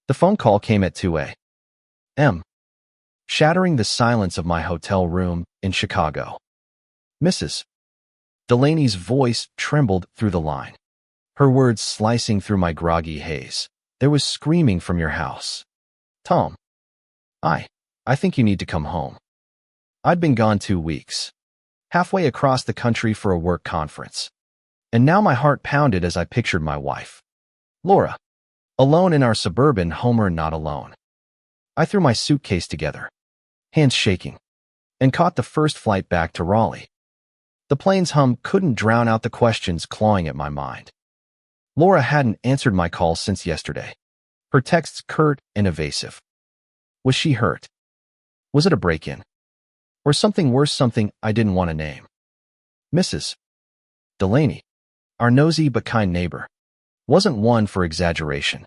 The phone call came at 2 a.m., shattering the silence of my hotel room in Chicago. Mrs. Delaney's voice trembled through the line, her words slicing through my groggy haze. There was screaming from your house. Tom, I think you need to come home. I'd been gone 2 weeks, halfway across the country for a work conference. And now my heart pounded as I pictured my wife, Laura, alone in our suburban home, not alone. I threw my suitcase together, hands shaking, and caught the first flight back to Raleigh. The plane's hum couldn't drown out the questions clawing at my mind. Laura hadn't answered my calls since yesterday, her texts curt and evasive. Was she hurt? Was it a break-in? Or something worse, something I didn't want to name? Mrs. Delaney, our nosy but kind neighbor, wasn't one for exaggeration.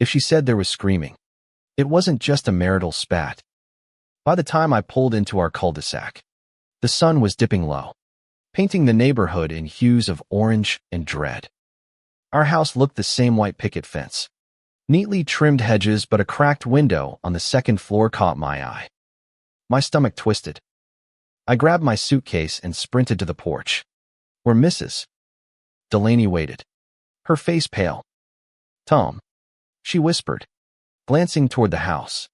If she said there was screaming, it wasn't just a marital spat. By the time I pulled into our cul-de-sac, the sun was dipping low, painting the neighborhood in hues of orange and dread. Our house looked the same: white picket fence, neatly trimmed hedges, but a cracked window on the second floor caught my eye. My stomach twisted. I grabbed my suitcase and sprinted to the porch, where Mrs. Delaney waited, her face pale. Tom, she whispered, glancing toward the house.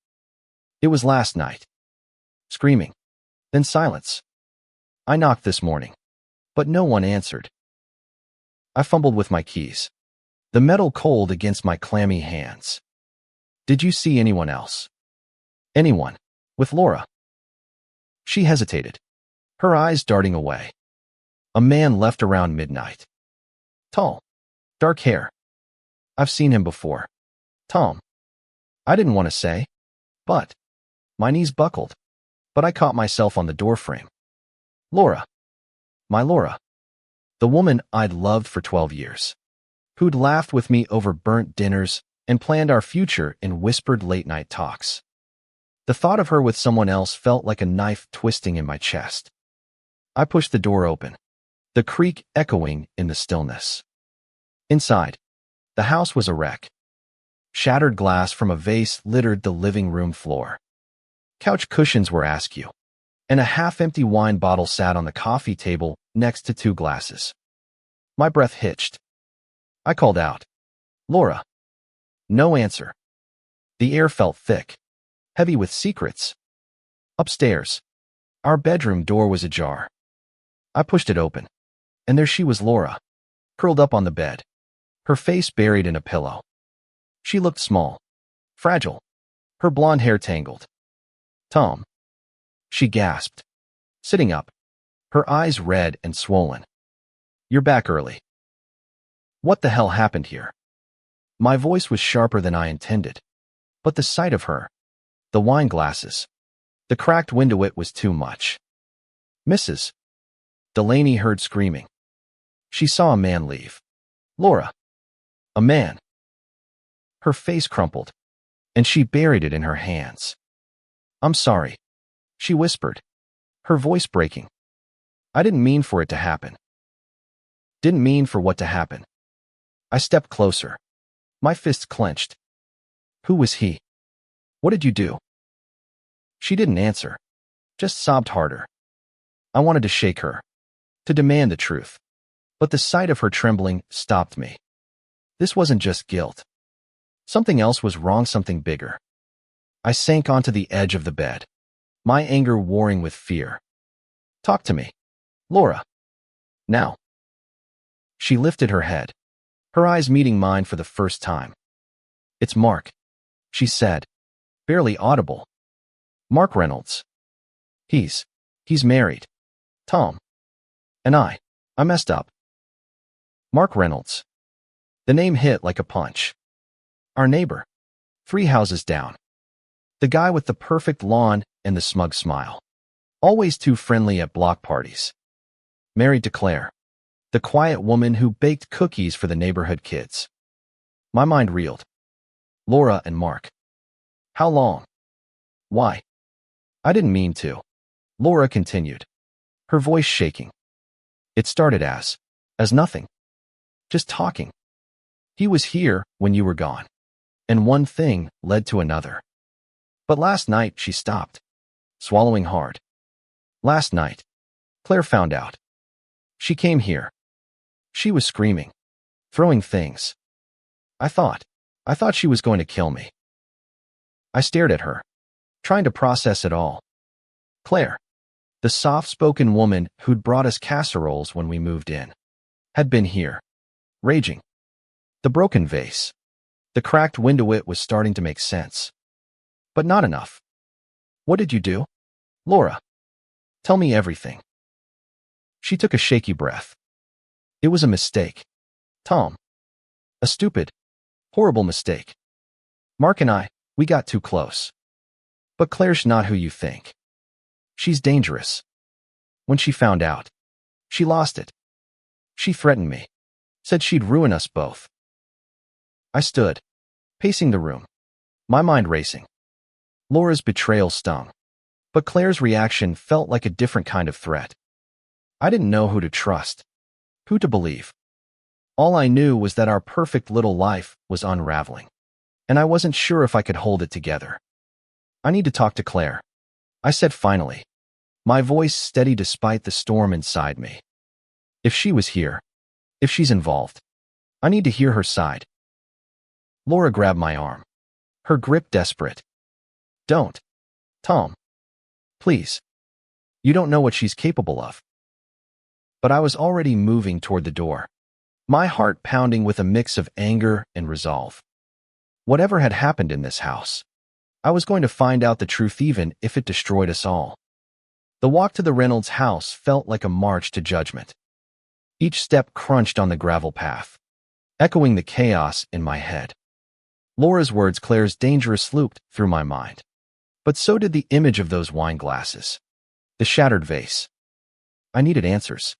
It was last night. Screaming. Then silence. I knocked this morning, but no one answered. I fumbled with my keys, the metal cold against my clammy hands. Did you see anyone else? Anyone with Laura? She hesitated, her eyes darting away. A man left around midnight. Tall, dark hair. I've seen him before. Tom. I didn't want to say, but my knees buckled, but I caught myself on the doorframe. Laura. My Laura. The woman I'd loved for 12 years, who'd laughed with me over burnt dinners and planned our future in whispered late-night talks. The thought of her with someone else felt like a knife twisting in my chest. I pushed the door open, the creak echoing in the stillness. Inside, the house was a wreck. Shattered glass from a vase littered the living room floor. Couch cushions were askew, and a half-empty wine bottle sat on the coffee table next to 2 glasses. My breath hitched. I called out, Laura. No answer. The air felt thick, heavy with secrets. Upstairs, our bedroom door was ajar. I pushed it open, and there she was, Laura, curled up on the bed, her face buried in a pillow. She looked small, fragile, her blonde hair tangled. Tom. She gasped, sitting up, her eyes red and swollen. You're back early. What the hell happened here? My voice was sharper than I intended, but the sight of her, the wine glasses, the cracked window, it was too much. Mrs. Delaney heard screaming. She saw a man leave. Laura. A man. Her face crumpled, and she buried it in her hands. I'm sorry, she whispered, her voice breaking. I didn't mean for it to happen. Didn't mean for what to happen. I stepped closer, my fists clenched. Who was he? What did you do? She didn't answer, just sobbed harder. I wanted to shake her, to demand the truth, but the sight of her trembling stopped me. This wasn't just guilt. Something else was wrong, something bigger. I sank onto the edge of the bed, my anger warring with fear. Talk to me, Laura. Now. She lifted her head, her eyes meeting mine for the first time. It's Mark, she said, barely audible. Mark Reynolds. He's married. Tom. And I messed up. Mark Reynolds. The name hit like a punch. Our neighbor, 3 houses down. The guy with the perfect lawn and the smug smile. Always too friendly at block parties. Married to Claire, the quiet woman who baked cookies for the neighborhood kids. My mind reeled. Laura and Mark. How long? Why? I didn't mean to. Laura continued, her voice shaking. It started as nothing. Just talking. He was here when you were gone. and one thing led to another. But last night she stopped, swallowing hard. Last night, Claire found out. She came here. She was screaming, throwing things. I thought she was going to kill me. I stared at her, trying to process it all. Claire, the soft-spoken woman who'd brought us casseroles when we moved in, had been here, raging. The broken vase, the cracked window, it was starting to make sense. But not enough. What did you do? Laura, tell me everything. She took a shaky breath. It was a mistake, Tom. A stupid, horrible mistake. Mark and I, we got too close. But Claire's not who you think. She's dangerous. When she found out, she lost it. She threatened me, said she'd ruin us both. I stood, pacing the room, my mind racing. Laura's betrayal stung, but Claire's reaction felt like a different kind of threat. I didn't know who to trust, who to believe. All I knew was that our perfect little life was unraveling, and I wasn't sure if I could hold it together. I need to talk to Claire, I said finally, my voice steady despite the storm inside me. If she was here, if she's involved, I need to hear her side. Laura grabbed my arm, her grip desperate. Don't, Tom. Please. You don't know what she's capable of. But I was already moving toward the door, my heart pounding with a mix of anger and resolve. Whatever had happened in this house, I was going to find out the truth even if it destroyed us all. The walk to the Reynolds house felt like a march to judgment. Each step crunched on the gravel path, echoing the chaos in my head. Laura's words, Claire's dangerous, looped through my mind. But so did the image of those wine glasses, the shattered vase. I needed answers,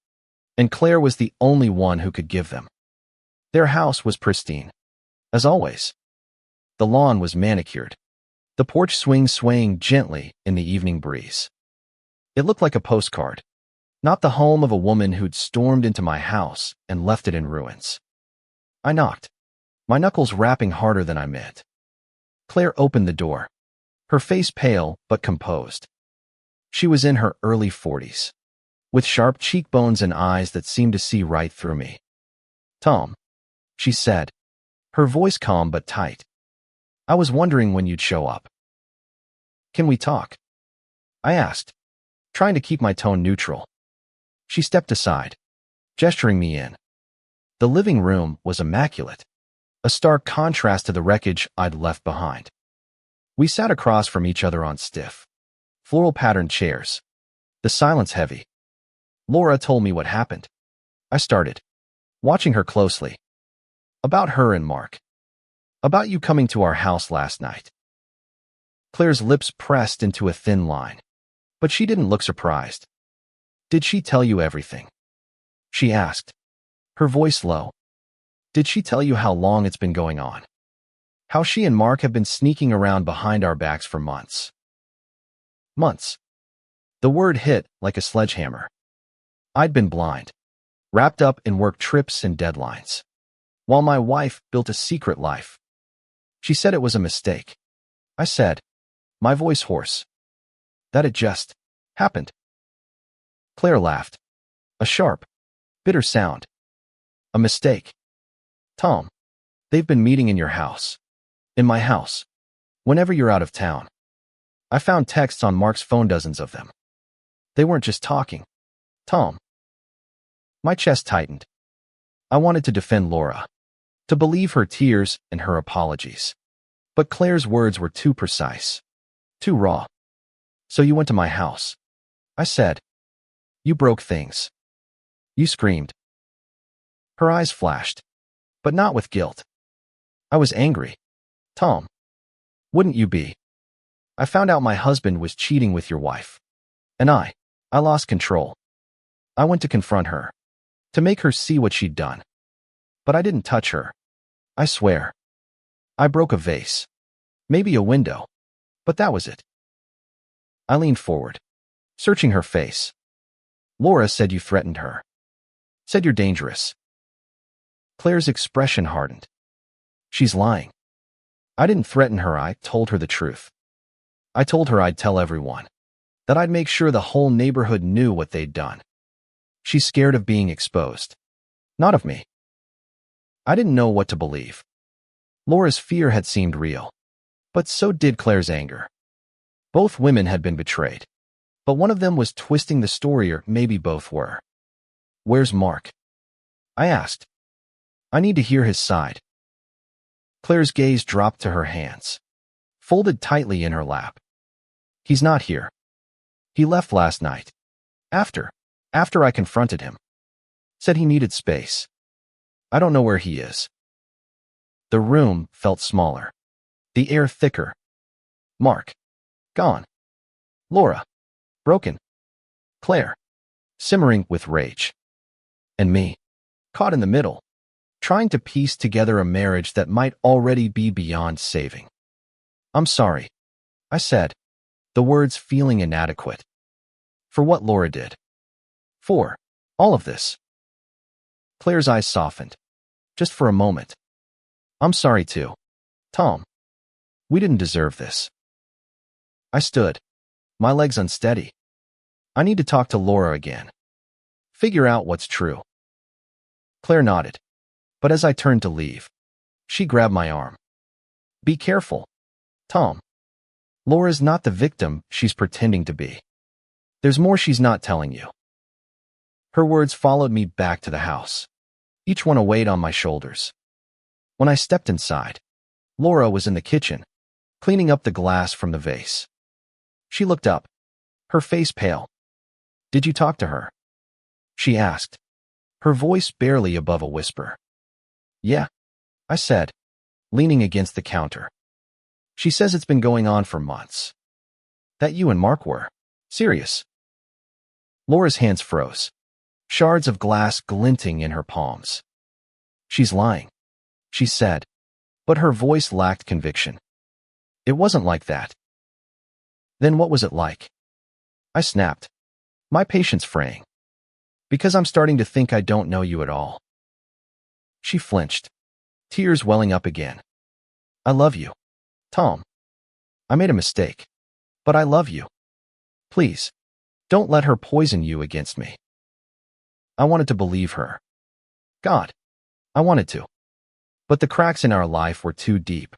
and Claire was the only one who could give them. Their house was pristine, as always. The lawn was manicured, the porch swaying gently in the evening breeze. It looked like a postcard, not the home of a woman who'd stormed into my house and left it in ruins. I knocked, my knuckles rapping harder than I meant. Claire opened the door, her face pale but composed. She was in her early 40s, with sharp cheekbones and eyes that seemed to see right through me. Tom, she said, her voice calm but tight. I was wondering when you'd show up. Can we talk? I asked, trying to keep my tone neutral. She stepped aside, gesturing me in. The living room was immaculate, a stark contrast to the wreckage I'd left behind. We sat across from each other on stiff, floral-patterned chairs, the silence heavy. Laura told me what happened. I started, watching her closely. About her and Mark. About you coming to our house last night. Claire's lips pressed into a thin line, but she didn't look surprised. Did she tell you everything? She asked, her voice low. Did she tell you how long it's been going on? How she and Mark have been sneaking around behind our backs for months? Months. The word hit like a sledgehammer. I'd been blind, wrapped up in work trips and deadlines, while my wife built a secret life. She said it was a mistake. I said, my voice hoarse, that it just happened. Claire laughed, a sharp, bitter sound. A mistake. Tom, they've been meeting in your house, in my house, whenever you're out of town. I found texts on Mark's phone, dozens of them. They weren't just talking, Tom. My chest tightened. I wanted to defend Laura, to believe her tears and her apologies. But Claire's words were too precise, too raw. So you went to my house, I said. You broke things. You screamed. Her eyes flashed, but not with guilt. I was angry. Tom, wouldn't you be? I found out my husband was cheating with your wife. And I lost control. I went to confront her, to make her see what she'd done. But I didn't touch her. I swear. I broke a vase. Maybe a window. But that was it. I leaned forward, searching her face. Laura said you threatened her. Said you're dangerous. Claire's expression hardened. She's lying. I didn't threaten her, I told her the truth. I told her I'd tell everyone, that I'd make sure the whole neighborhood knew what they'd done. She's scared of being exposed, not of me. I didn't know what to believe. Laura's fear had seemed real, but so did Claire's anger. Both women had been betrayed, but one of them was twisting the story, or maybe both were. Where's Mark? I asked. I need to hear his side. Claire's gaze dropped to her hands, folded tightly in her lap. He's not here. He left last night. After I confronted him. Said he needed space. I don't know where he is. The room felt smaller, the air thicker. Mark. Gone. Laura. Broken. Claire. Simmering with rage. And me. Caught in the middle, trying to piece together a marriage that might already be beyond saving. I'm sorry, I said, the words feeling inadequate. For what Laura did. For all of this. Claire's eyes softened, just for a moment. I'm sorry too, Tom. We didn't deserve this. I stood, my legs unsteady. I need to talk to Laura again. Figure out what's true. Claire nodded, but as I turned to leave, she grabbed my arm. Be careful, Tom. Laura's not the victim she's pretending to be. There's more she's not telling you. Her words followed me back to the house, each one a weight on my shoulders. When I stepped inside, Laura was in the kitchen, cleaning up the glass from the vase. She looked up, her face pale. Did you talk to her? She asked, her voice barely above a whisper. Yeah, I said, leaning against the counter. She says it's been going on for months. That you and Mark were serious. Laura's hands froze, shards of glass glinting in her palms. She's lying, she said, but her voice lacked conviction. It wasn't like that. Then what was it like? I snapped, my patience fraying. Because I'm starting to think I don't know you at all. She flinched, tears welling up again. I love you, Tom. I made a mistake, but I love you. Please, don't let her poison you against me. I wanted to believe her. God, I wanted to. But the cracks in our life were too deep,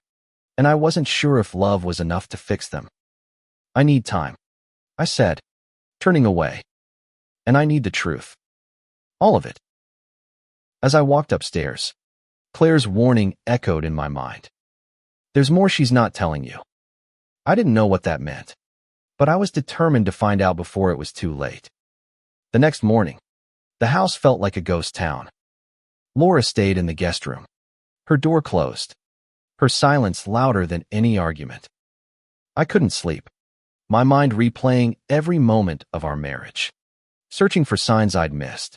and I wasn't sure if love was enough to fix them. I need time, I said, turning away. And I need the truth. All of it. As I walked upstairs, Claire's warning echoed in my mind. There's more she's not telling you. I didn't know what that meant, but I was determined to find out before it was too late. The next morning, the house felt like a ghost town. Laura stayed in the guest room, her door closed, her silence louder than any argument. I couldn't sleep, my mind replaying every moment of our marriage, searching for signs I'd missed.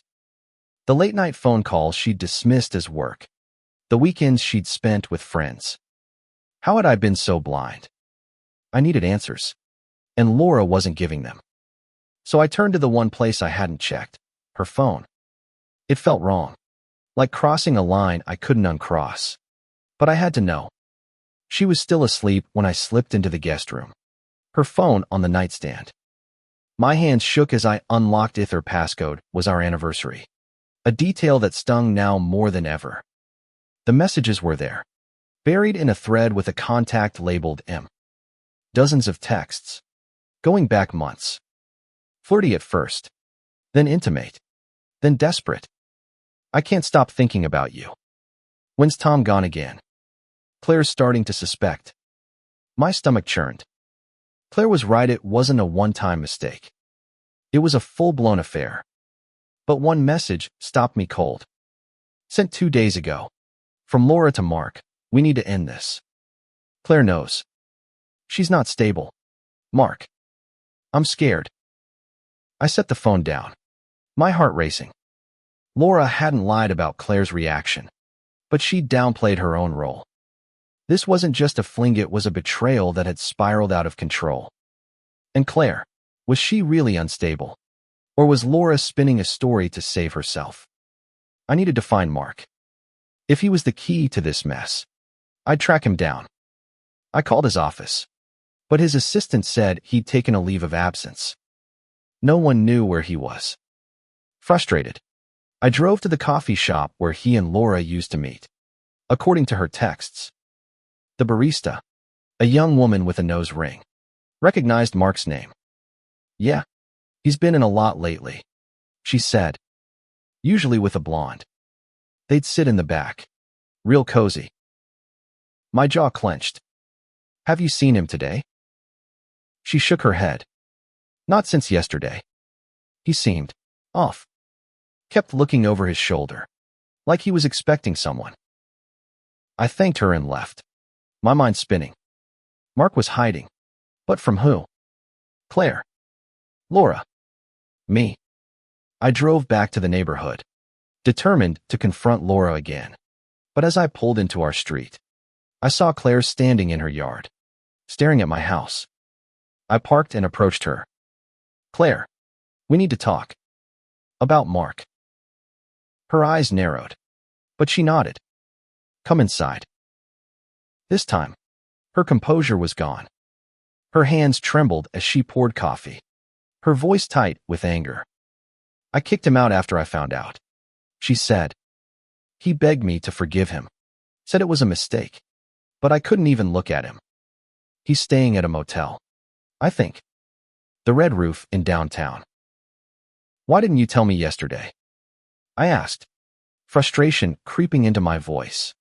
The late-night phone calls she'd dismissed as work, the weekends she'd spent with friends. How had I been so blind? I needed answers, and Laura wasn't giving them. So I turned to the one place I hadn't checked, her phone. It felt wrong, like crossing a line I couldn't uncross. But I had to know. She was still asleep when I slipped into the guest room, her phone on the nightstand. My hands shook as I unlocked it. Her passcode was our anniversary, a detail that stung now more than ever. The messages were there, buried in a thread with a contact labeled M. Dozens of texts, going back months. Flirty at first, then intimate, then desperate. I can't stop thinking about you. When's Tom gone again? Claire's starting to suspect. My stomach churned. Claire was right, it wasn't a one-time mistake. It was a full-blown affair. But one message stopped me cold. Sent 2 days ago. From Laura to Mark, we need to end this. Claire knows. She's not stable. Mark. I'm scared. I set the phone down, my heart racing. Laura hadn't lied about Claire's reaction, but she'd downplayed her own role. This wasn't just a fling, it was a betrayal that had spiraled out of control. And Claire, was she really unstable? Or was Laura spinning a story to save herself? I needed to find Mark. If he was the key to this mess, I'd track him down. I called his office, but his assistant said he'd taken a leave of absence. No one knew where he was. Frustrated, I drove to the coffee shop where he and Laura used to meet. According to her texts, the barista, a young woman with a nose ring, recognized Mark's name. Yeah, he's been in a lot lately, she said, usually with a blonde. They'd sit in the back, real cozy. My jaw clenched. Have you seen him today? She shook her head. Not since yesterday. He seemed off. Kept looking over his shoulder, like he was expecting someone. I thanked her and left, my mind spinning. Mark was hiding. But from who? Claire. Laura. Me. I drove back to the neighborhood, determined to confront Laura again. But as I pulled into our street, I saw Claire standing in her yard, staring at my house. I parked and approached her. Claire, we need to talk. About Mark. Her eyes narrowed, but she nodded. Come inside. This time, her composure was gone. Her hands trembled as she poured coffee, her voice tight with anger. I kicked him out after I found out, she said. He begged me to forgive him, said it was a mistake, but I couldn't even look at him. He's staying at a motel, I think. The Red Roof in downtown. Why didn't you tell me yesterday? I asked, frustration creeping into my voice.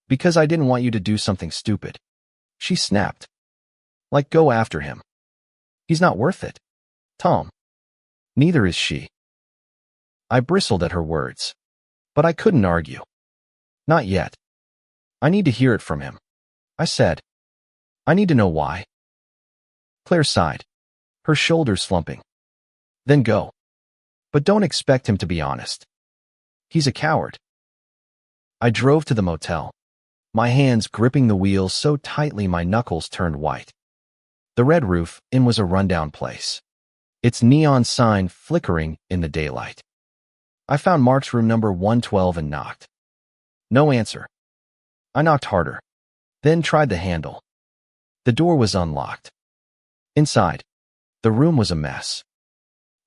Because I didn't want you to do something stupid, she snapped. Like go after him. He's not worth it, Tom. Neither is she. I bristled at her words, but I couldn't argue. Not yet. I need to hear it from him, I said. I need to know why. Claire sighed, her shoulders slumping. Then go. But don't expect him to be honest. He's a coward. I drove to the motel, my hands gripping the wheels so tightly my knuckles turned white. The Red Roof Inn was a rundown place, its neon sign flickering in the daylight. I found Mark's room number 112 and knocked. No answer. I knocked harder, then tried the handle. The door was unlocked. Inside, the room was a mess.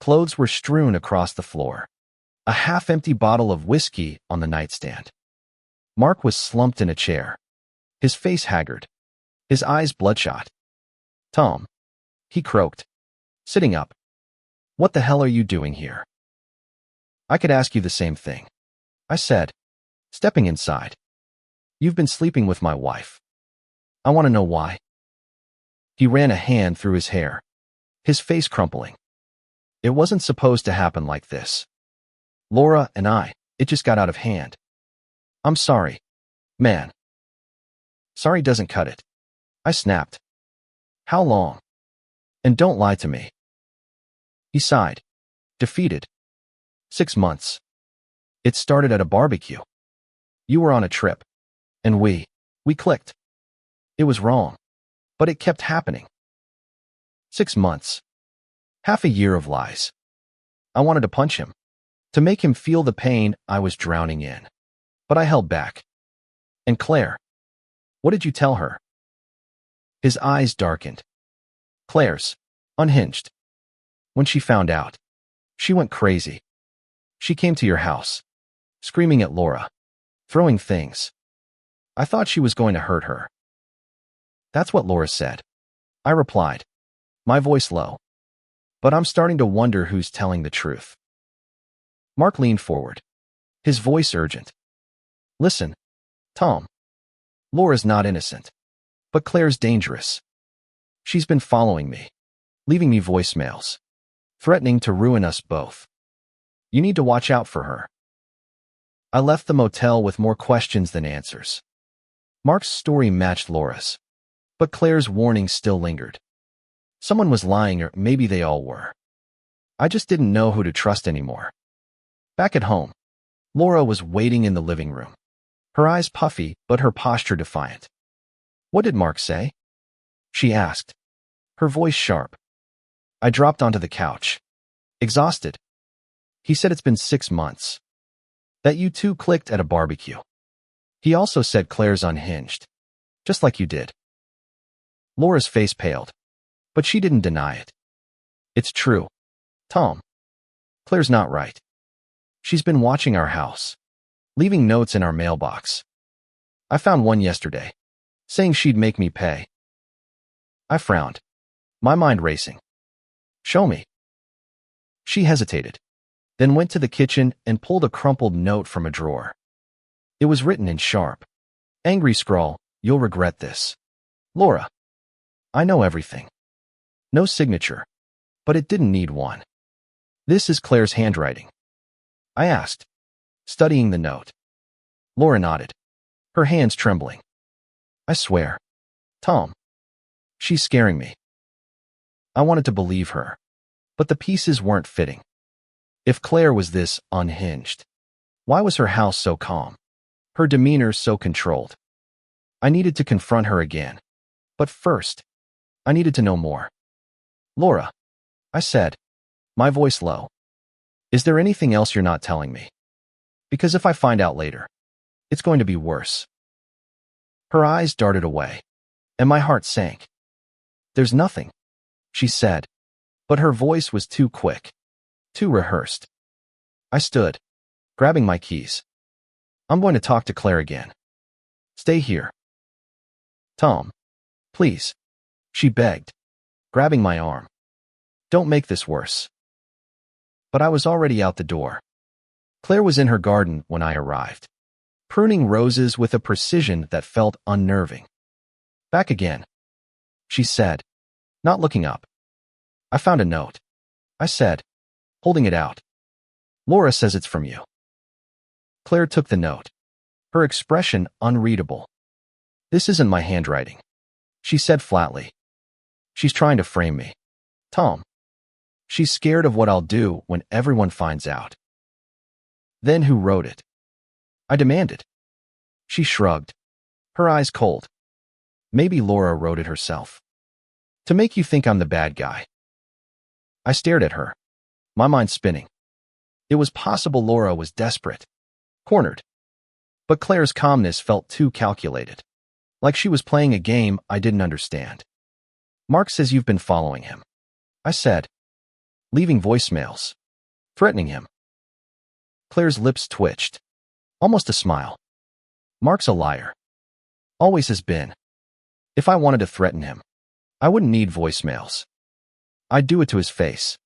Clothes were strewn across the floor, a half-empty bottle of whiskey on the nightstand. Mark was slumped in a chair, his face haggard, his eyes bloodshot. Tom, he croaked, sitting up. What the hell are you doing here? I could ask you the same thing, I said, stepping inside. You've been sleeping with my wife. I want to know why. He ran a hand through his hair, his face crumpling. It wasn't supposed to happen like this. Laura and it just got out of hand. I'm sorry, man. Sorry doesn't cut it, I snapped. How long? And don't lie to me. He sighed, defeated. 6 months. It started at a barbecue. You were on a trip, and we clicked. It was wrong, but it kept happening. 6 months. Half a year of lies. I wanted to punch him, to make him feel the pain I was drowning in. But I held back. And Claire, what did you tell her? His eyes darkened. Claire's unhinged. When she found out, she went crazy. She came to your house, screaming at Laura, throwing things. I thought she was going to hurt her. That's what Laura said, I replied, my voice low. But I'm starting to wonder who's telling the truth. Mark leaned forward, his voice urgent. Listen, Tom. Laura's not innocent, but Claire's dangerous. She's been following me, leaving me voicemails, threatening to ruin us both. You need to watch out for her. I left the motel with more questions than answers. Mark's story matched Laura's, but Claire's warning still lingered. Someone was lying, or maybe they all were. I just didn't know who to trust anymore. Back at home, Laura was waiting in the living room, her eyes puffy but her posture defiant. What did Mark say? She asked, her voice sharp. I dropped onto the couch, exhausted. He said it's been 6 months. That you two clicked at a barbecue. He also said Claire's unhinged, just like you did. Laura's face paled, but she didn't deny it. It's true, Tom. Claire's not right. She's been watching our house, leaving notes in our mailbox. I found one yesterday, saying she'd make me pay. I frowned, my mind racing. Show me. She hesitated, then went to the kitchen and pulled a crumpled note from a drawer. It was written in sharp, angry scrawl, "You'll regret this. Laura." I know everything. No signature, but it didn't need one. "This is Claire's handwriting?" I asked, studying the note. Laura nodded, her hands trembling. "I swear, Tom, she's scaring me." I wanted to believe her, but the pieces weren't fitting. If Claire was this unhinged, why was her house so calm, her demeanor so controlled? I needed to confront her again, but first, I needed to know more. "Laura," I said, my voice low, "is there anything else you're not telling me? Because if I find out later, it's going to be worse." Her eyes darted away, and my heart sank. "There's nothing," she said, but her voice was too quick, too rehearsed. I stood, grabbing my keys. "I'm going to talk to Claire again. Stay here." "Tom, please," she begged, grabbing my arm. "Don't make this worse." But I was already out the door. Claire was in her garden when I arrived, pruning roses with a precision that felt unnerving. "Back again," she said, not looking up. "I found a note," I said, holding it out. "Laura says it's from you." Claire took the note, her expression unreadable. "This isn't my handwriting," she said flatly. "She's trying to frame me, Tom. She's scared of what I'll do when everyone finds out." "Then who wrote it?" I demanded. She shrugged, her eyes cold. "Maybe Laura wrote it herself. To make you think I'm the bad guy." I stared at her, my mind spinning. It was possible Laura was desperate, cornered. But Claire's calmness felt too calculated, like she was playing a game I didn't understand. "Mark says you've been following him," I said, leaving voicemails, threatening him. Claire's lips twitched, almost a smile. "Mark's a liar. Always has been. If I wanted to threaten him, I wouldn't need voicemails. I'd do it to his face."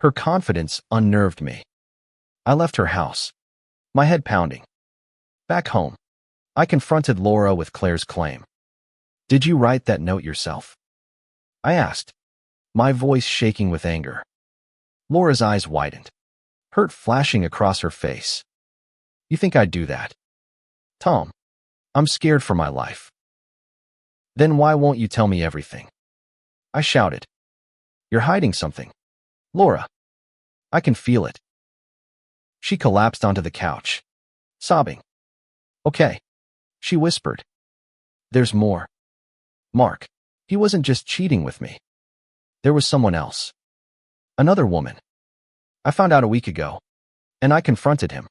Her confidence unnerved me. I left her house, my head pounding. Back home, I confronted Laura with Claire's claim. "Did you write that note yourself?" I asked, my voice shaking with anger. Laura's eyes widened, hurt flashing across her face. "You think I'd do that? Tom, I'm scared for my life." "Then why won't you tell me everything?" I shouted. "You're hiding something, Laura. I can feel it." She collapsed onto the couch, sobbing. "Okay," she whispered. "There's more. Mark, he wasn't just cheating with me. There was someone else. Another woman. I found out a week ago, and I confronted him.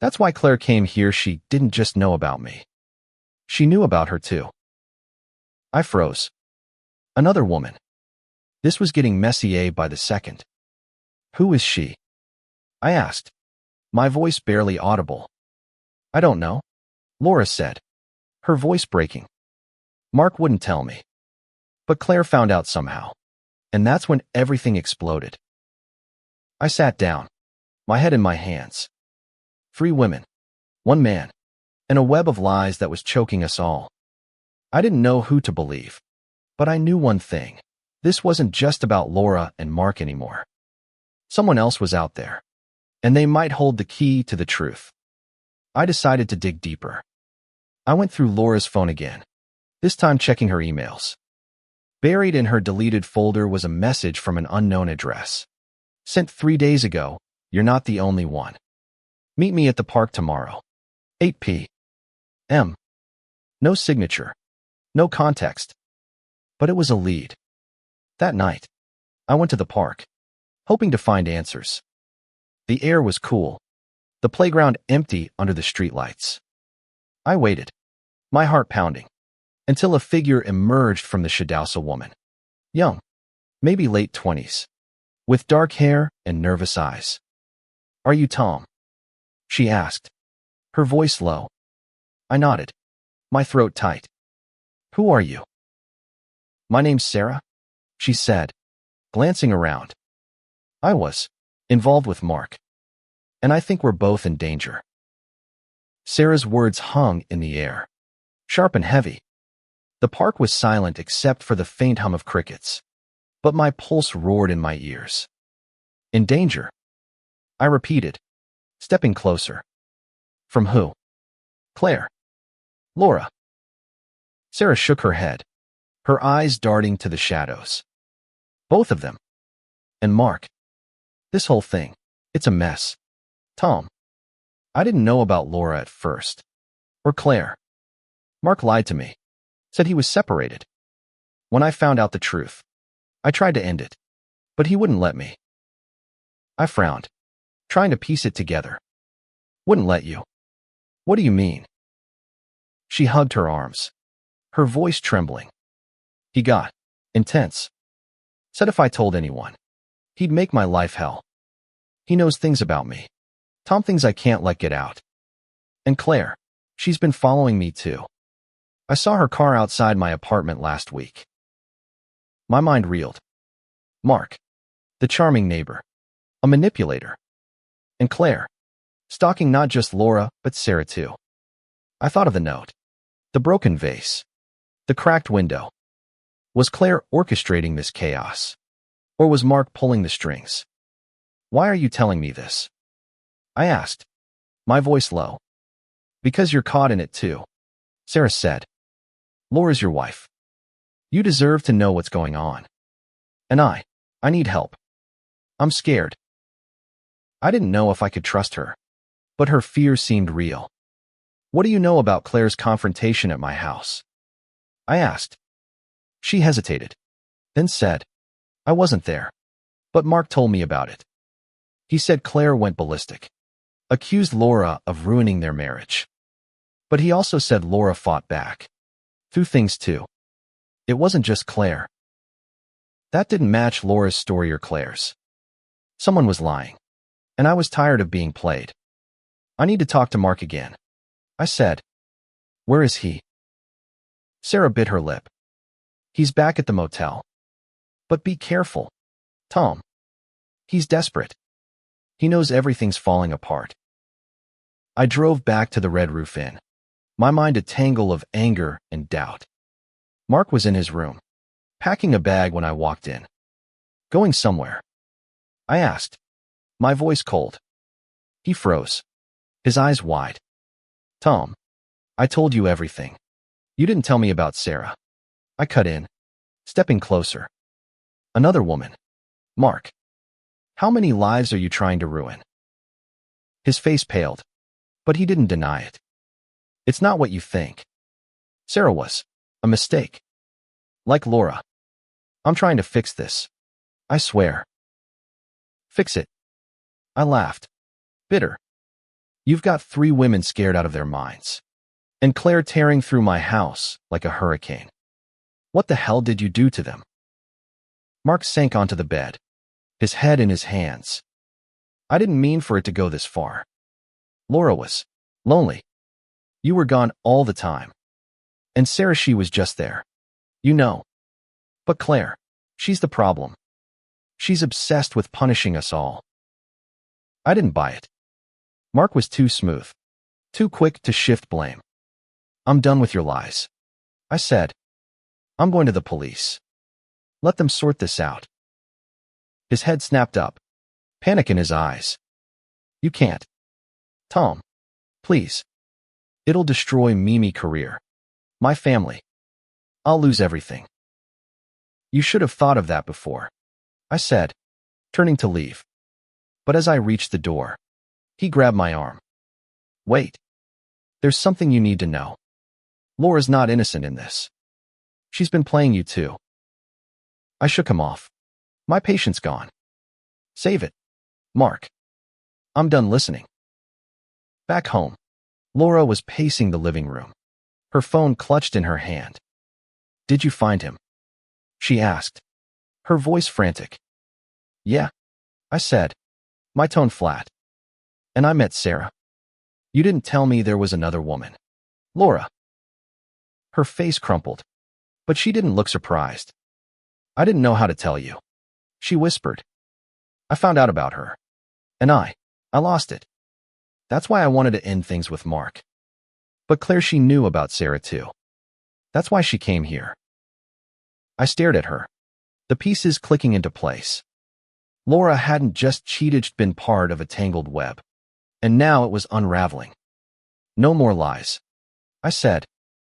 That's why Claire came here. She didn't just know about me. She knew about her too." I froze. Another woman. This was getting messier by the second. "Who is she?" I asked, my voice barely audible. "I don't know," Laura said, her voice breaking. "Mark wouldn't tell me. But Claire found out somehow, and that's when everything exploded." I sat down, my head in my hands. 3 women, 1 man, and a web of lies that was choking us all. I didn't know who to believe, but I knew one thing. This wasn't just about Laura and Mark anymore. Someone else was out there, and they might hold the key to the truth. I decided to dig deeper. I went through Laura's phone again, this time checking her emails. Buried in her deleted folder was a message from an unknown address. Sent 3 days ago, "You're not the only one. Meet me at the park tomorrow, 8 p.m. No signature, no context. But it was a lead. That night, I went to the park, hoping to find answers. The air was cool, the playground empty under the streetlights. I waited, my heart pounding. until a figure emerged from the shadow. A woman. Young, maybe late 20s, with dark hair and nervous eyes. "Are you Tom?" she asked, her voice low. I nodded, my throat tight. "Who are you?" "My name's Sarah," she said, glancing around. I was involved with Mark, and I think we're both in danger. Sarah's words hung in the air, sharp and heavy. The park was silent except for the faint hum of crickets, but my pulse roared in my ears. "In danger?" I repeated, stepping closer. "From who?" "Claire." "Laura." Sarah shook her head, her eyes darting to the shadows. "Both of them. And Mark. This whole thing, it's a mess. Tom, I didn't know about Laura at first. Or Claire. Mark lied to me, said he was separated. When I found out the truth, I tried to end it, but he wouldn't let me." I frowned, trying to piece it together. "Wouldn't let you? What do you mean?" She hugged her arms, her voice trembling. "He got intense. Said if I told anyone, he'd make my life hell. He knows things about me. Tom, things I can't let get out. And Claire, she's been following me too. I saw her car outside my apartment last week." My mind reeled. Mark, the charming neighbor, a manipulator. And Claire, stalking not just Laura, but Sarah too. I thought of the note, the broken vase, the cracked window. Was Claire orchestrating this chaos? Or was Mark pulling the strings? "Why are you telling me this?" I asked, my voice low. "Because you're caught in it too," Sarah said. "Laura's your wife. You deserve to know what's going on. And I need help. I'm scared." I didn't know if I could trust her, but her fear seemed real. "What do you know about Claire's confrontation at my house?" I asked. She hesitated, then said, "I wasn't there, but Mark told me about it. He said Claire went ballistic, accused Laura of ruining their marriage. But he also said Laura fought back, threw things too. It wasn't just Claire." That didn't match Laura's story or Claire's. Someone was lying, and I was tired of being played. "I need to talk to Mark again," I said. "Where is he?" Sarah bit her lip. "He's back at the motel. But be careful, Tom. He's desperate. He knows everything's falling apart." I drove back to the Red Roof Inn, my mind a tangle of anger and doubt. Mark was in his room, packing a bag when I walked in. "Going somewhere?" I asked, my voice cold. He froze, his eyes wide. "Tom, I told you everything. You didn't tell me about Sarah." I cut in, stepping closer. "Another woman. Mark, how many lives are you trying to ruin?" His face paled, but he didn't deny it. "It's not what you think. Sarah was a mistake. Like Laura. I'm trying to fix this. I swear." "Fix it?" I laughed, bitter. "You've got 3 women scared out of their minds, and Claire tearing through my house like a hurricane. What the hell did you do to them?" Mark sank onto the bed, his head in his hands. "I didn't mean for it to go this far. Laura was lonely. You were gone all the time. And Sarah, she was just there. You know. But Claire, she's the problem. She's obsessed with punishing us all." I didn't buy it. Mark was too smooth, too quick to shift blame. "I'm done with your lies," I said. "I'm going to the police. Let them sort this out." His head snapped up, panic in his eyes. "You can't. Tom, please. It'll destroy Mimi's career. My family. I'll lose everything." "You should have thought of that before," I said, turning to leave. But as I reached the door, he grabbed my arm. "Wait. There's something you need to know. Laura's not innocent in this. She's been playing you too." I shook him off. My patience gone. "Save it, Mark. I'm done listening." Back home, Laura was pacing the living room, her phone clutched in her hand. Did you find him? She asked, her voice frantic. Yeah, I said, my tone flat. And I met Sarah. You didn't tell me there was another woman. Laura. Her face crumpled, but she didn't look surprised. I didn't know how to tell you. She whispered. I found out about her. And I lost it. That's why I wanted to end things with Mark. But Claire, she knew about Sarah too. That's why she came here. I stared at her, the pieces clicking into place. Laura hadn't just cheated, she'd been part of a tangled web. And now it was unraveling. No more lies, I said,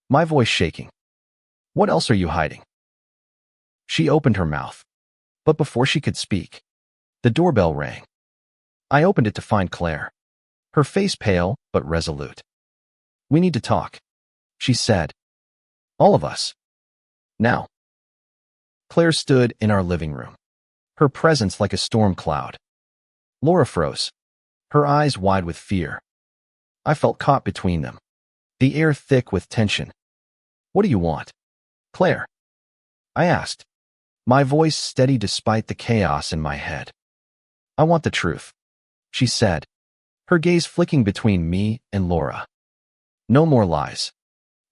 my voice shaking. What else are you hiding? She opened her mouth, but before she could speak, the doorbell rang. I opened it to find Claire, her face pale but resolute. We need to talk, she said. All of us. Now. Claire stood in our living room, her presence like a storm cloud. Laura froze, her eyes wide with fear. I felt caught between them, the air thick with tension. What do you want, Claire? I asked, my voice steady despite the chaos in my head. I want the truth, she said, her gaze flicking between me and Laura. No more lies.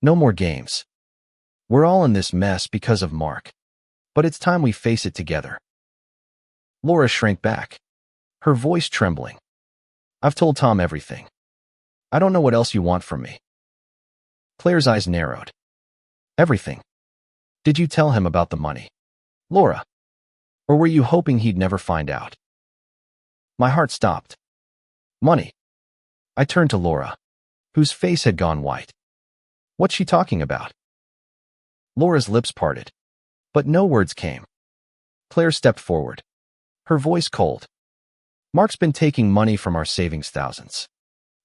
No more games. We're all in this mess because of Mark, but it's time we face it together. Laura shrank back, her voice trembling. I've told Tom everything. I don't know what else you want from me. Claire's eyes narrowed. Everything. Did you tell him about the money, Laura? Or were you hoping he'd never find out? My heart stopped. Money. I turned to Laura, whose face had gone white. What's she talking about? Laura's lips parted, but no words came. Claire stepped forward, her voice cold. Mark's been taking money from our savings thousands.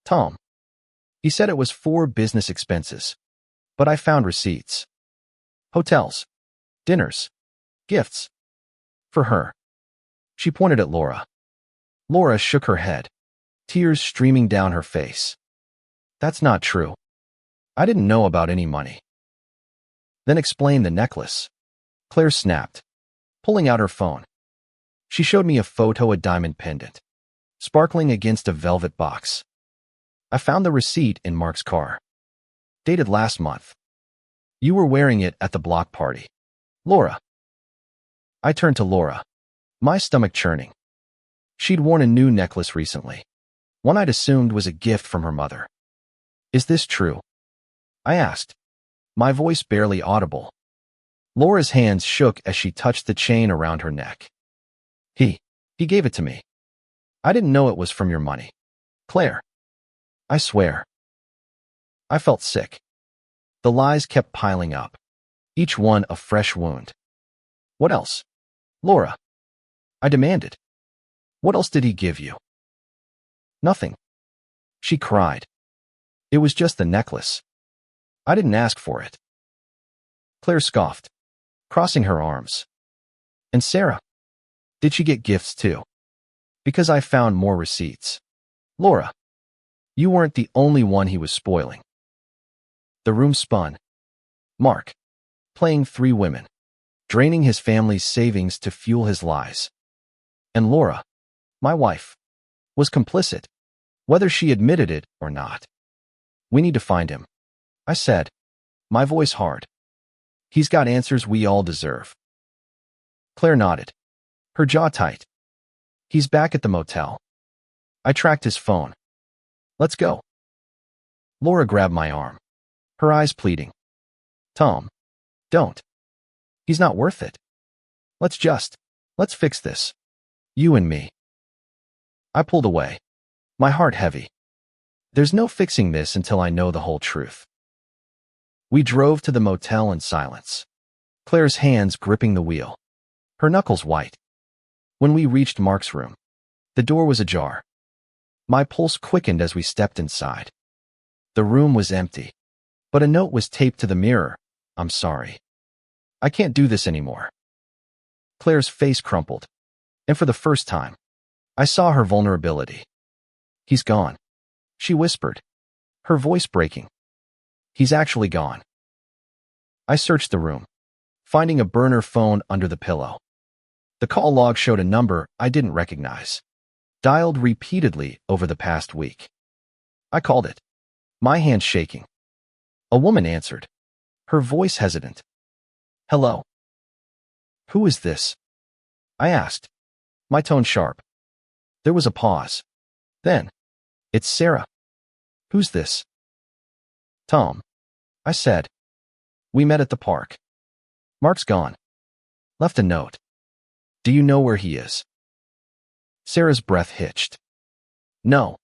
Tom. He said it was for business expenses, but I found receipts. Hotels, dinners, gifts. For her. She pointed at Laura. Laura shook her head, tears streaming down her face. That's not true. I didn't know about any money. Then explain the necklace. Claire snapped, pulling out her phone. She showed me a photo, a diamond pendant, sparkling against a velvet box. I found the receipt in Mark's car. Dated last month. You were wearing it at the block party, Laura. I turned to Laura, my stomach churning. She'd worn a new necklace recently, one I'd assumed was a gift from her mother. Is this true? I asked, my voice barely audible. Laura's hands shook as she touched the chain around her neck. He gave it to me. I didn't know it was from your money, Claire. I swear. I felt sick. The lies kept piling up, each one a fresh wound. What else, Laura? I demanded. What else did he give you? Nothing. She cried. It was just the necklace. I didn't ask for it. Claire scoffed, crossing her arms. And Sarah? Did she get gifts too? Because I found more receipts. Laura, you weren't the only one he was spoiling. The room spun. Mark, playing 3 women, draining his family's savings to fuel his lies. And Laura, my wife, was complicit, whether she admitted it or not. We need to find him, I said, my voice hard. He's got answers we all deserve. Claire nodded, her jaw tight. He's back at the motel. I tracked his phone. Let's go. Laura grabbed my arm, her eyes pleading. Tom, don't. He's not worth it. Let's fix this. You and me. I pulled away, my heart heavy. There's no fixing this until I know the whole truth. We drove to the motel in silence, Claire's hands gripping the wheel, her knuckles white. When we reached Mark's room, the door was ajar. My pulse quickened as we stepped inside. The room was empty, but a note was taped to the mirror. I'm sorry. I can't do this anymore. Claire's face crumpled, and for the first time, I saw her vulnerability. He's gone, she whispered, her voice breaking. He's actually gone. I searched the room, finding a burner phone under the pillow. The call log showed a number I didn't recognize, dialed repeatedly over the past week. I called it, my hands shaking. A woman answered, her voice hesitant. Hello. Who is this? I asked, my tone sharp. There was a pause. Then, it's Sarah. Who's this? Tom, I said. We met at the park. Mark's gone. Left a note. Do you know where he is? Sarah's breath hitched. No.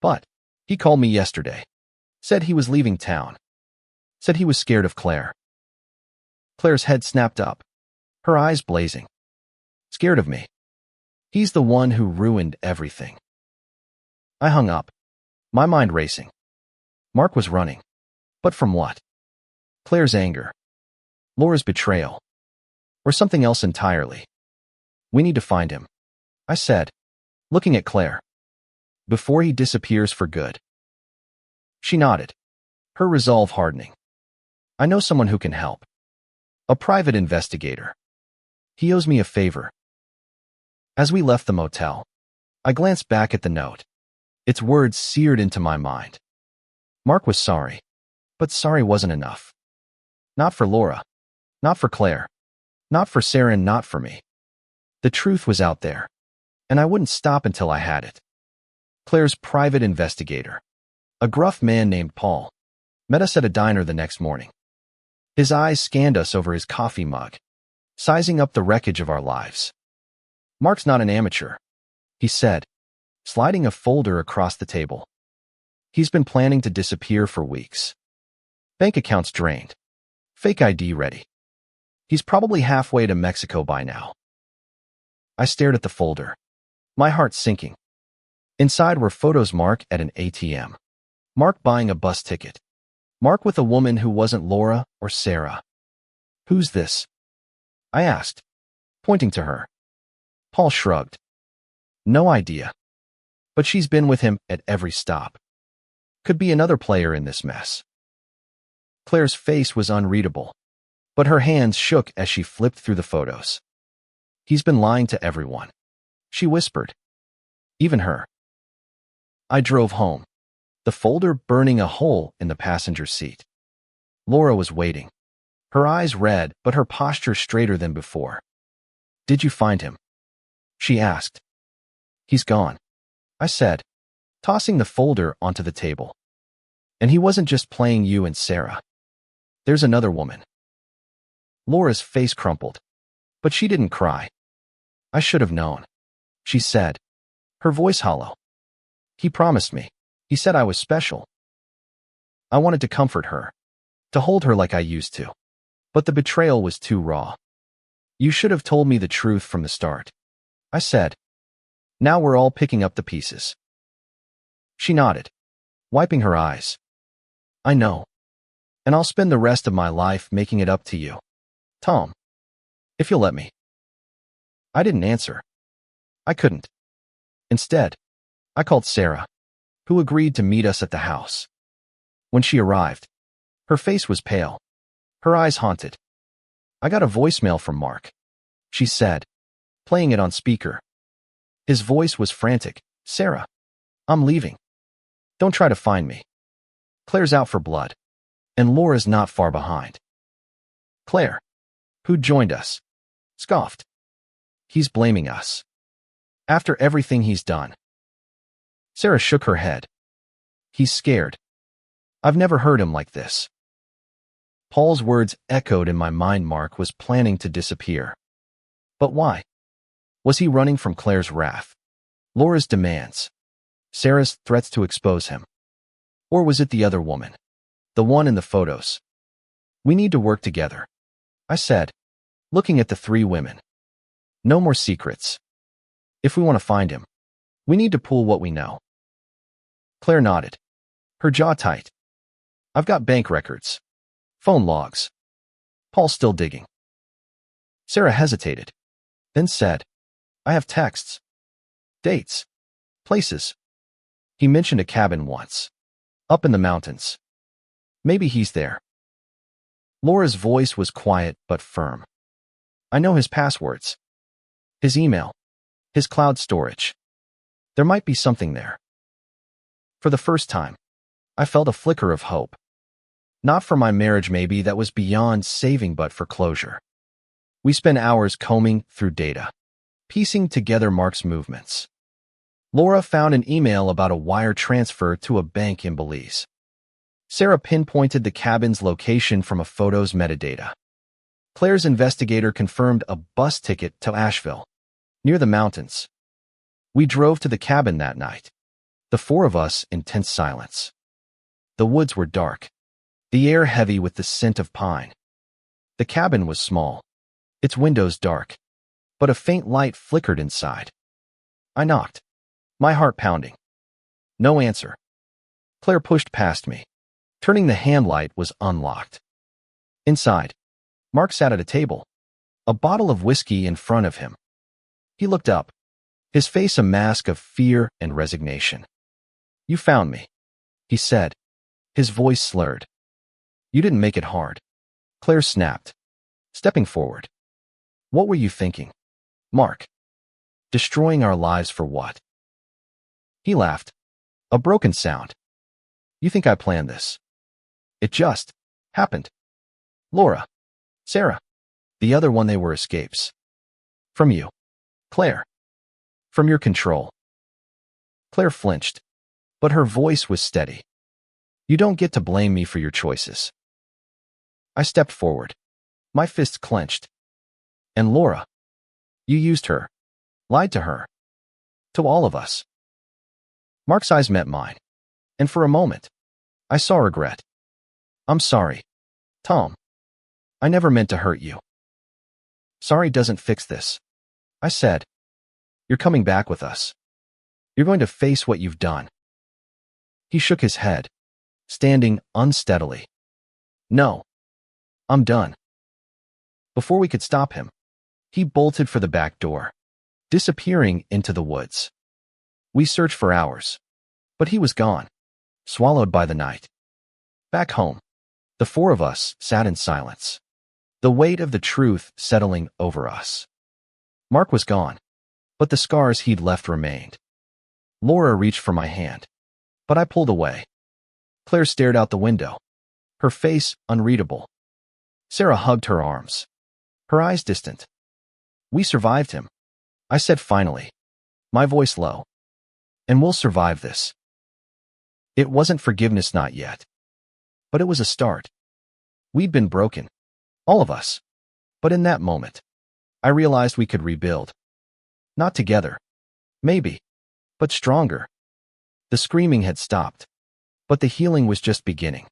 But he called me yesterday. Said he was leaving town. Said he was scared of Claire. Claire's head snapped up, her eyes blazing. Scared of me. He's the one who ruined everything. I hung up, my mind racing. Mark was running. But from what? Claire's anger. Laura's betrayal. Or something else entirely. We need to find him, I said, looking at Claire. Before he disappears for good. She nodded, her resolve hardening. I know someone who can help. A private investigator. He owes me a favor. As we left the motel, I glanced back at the note. Its words seared into my mind. Mark was sorry, but sorry wasn't enough. Not for Laura, not for Claire, not for Sarah, and not for me. The truth was out there, and I wouldn't stop until I had it. Claire's private investigator, a gruff man named Paul, met us at a diner the next morning. His eyes scanned us over his coffee mug, sizing up the wreckage of our lives. Mark's not an amateur, he said, sliding a folder across the table. He's been planning to disappear for weeks. Bank accounts drained. Fake ID ready. He's probably halfway to Mexico by now. I stared at the folder, my heart sinking. Inside were photos: Mark at an ATM, Mark buying a bus ticket, Mark with a woman who wasn't Laura or Sarah. Who's this? I asked, pointing to her. Paul shrugged. No idea. But she's been with him at every stop. Could be another player in this mess. Claire's face was unreadable, but her hands shook as she flipped through the photos. He's been lying to everyone, she whispered. Even her. I drove home, the folder burning a hole in the passenger seat. Laura was waiting, her eyes red but her posture straighter than before. Did you find him? She asked. He's gone, I said, tossing the folder onto the table. And he wasn't just playing you and Sarah. There's another woman. Laura's face crumpled, but she didn't cry. I should have known, she said, her voice hollow. He promised me. He said I was special. I wanted to comfort her, to hold her like I used to. But the betrayal was too raw. You should have told me the truth from the start, I said. Now we're all picking up the pieces. She nodded, wiping her eyes. I know. And I'll spend the rest of my life making it up to you, Tom. If you'll let me. I didn't answer. I couldn't. Instead, I called Sarah, who agreed to meet us at the house. When she arrived, her face was pale, her eyes haunted. I got a voicemail from Mark, she said, playing it on speaker. His voice was frantic. Sarah, I'm leaving. Don't try to find me. Claire's out for blood, and Laura's not far behind. Claire, who joined us, scoffed. He's blaming us. After everything he's done. Sarah shook her head. He's scared. I've never heard him like this. Paul's words echoed in my mind. Mark was planning to disappear. But why? Was he running from Claire's wrath? Laura's demands? Sarah's threats to expose him? Or was it the other woman? The one in the photos? We need to work together, I said, looking at the three women. No more secrets. If we want to find him, we need to pool what we know. Claire nodded, her jaw tight. I've got bank records, phone logs. Paul's still digging. Sarah hesitated, then said, I have texts, dates, places. He mentioned a cabin once, up in the mountains. Maybe he's there. Laura's voice was quiet but firm. I know his passwords, his email, his cloud storage. There might be something there. For the first time, I felt a flicker of hope. Not for my marriage maybe, that was beyond saving, but for closure. We spent hours combing through data, piecing together Mark's movements. Laura found an email about a wire transfer to a bank in Belize. Sarah pinpointed the cabin's location from a photo's metadata. Claire's investigator confirmed a bus ticket to Asheville, near the mountains. We drove to the cabin that night, the four of us in tense silence. The woods were dark, the air heavy with the scent of pine. The cabin was small, its windows dark, but a faint light flickered inside. I knocked, my heart pounding. No answer. Claire pushed past me. Turning the handlight was unlocked. Inside, Mark sat at a table, a bottle of whiskey in front of him. He looked up, his face a mask of fear and resignation. "You found me," he said, his voice slurred. "You didn't make it hard." Claire snapped, stepping forward. "What were you thinking, Mark? Destroying our lives for what?" He laughed, a broken sound. "You think I planned this? It just happened. Laura, Sarah, the other one, they were escapes. From you, Claire. From your control." Claire flinched, but her voice was steady. "You don't get to blame me for your choices." I stepped forward, my fists clenched. "And Laura, you used her, lied to her, to all of us." Mark's eyes met mine, and for a moment, I saw regret. "I'm sorry, Tom. I never meant to hurt you." "Sorry doesn't fix this," I said. "You're coming back with us. You're going to face what you've done." He shook his head, standing unsteadily. "No, I'm done." Before we could stop him, he bolted for the back door, disappearing into the woods. We searched for hours, but he was gone, swallowed by the night. Back home, the four of us sat in silence, the weight of the truth settling over us. Mark was gone, but the scars he'd left remained. Laura reached for my hand, but I pulled away. Claire stared out the window, her face unreadable. Sarah hugged her arms, her eyes distant. "We survived him," I said finally, my voice low. "And we'll survive this." It wasn't forgiveness, not yet. But it was a start. We'd been broken, all of us. But in that moment, I realized we could rebuild. Not together, maybe, but stronger. The screaming had stopped, but the healing was just beginning.